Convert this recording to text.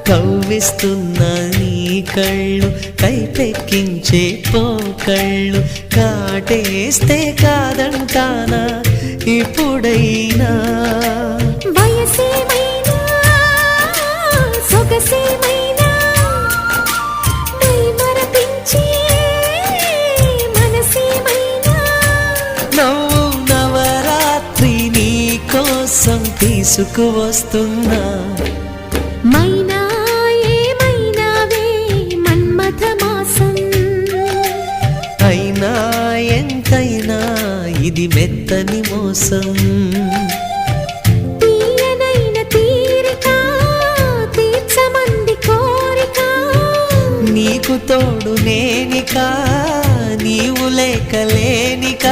కవ్విస్తున్న నీ కళ్ళు కైపెక్కించే పోకళ్ళు కాటేస్తే కాదంటానా ఇప్పుడైనా వయసేమైనా సొగసేమైనా మరపించే మనసేమైనా నవ్వు నవరాత్రి నీ కోసం తీసుకువస్తున్నా మైనా ఏమైనావే మన్మథ మాసం అయినా ఎంతైనా ఇది మెత్తని మోసం తీయనైన తీరిక తీర్చమంది కోరిక నీకు తోడు నేనిక నీవు లేకలేనిక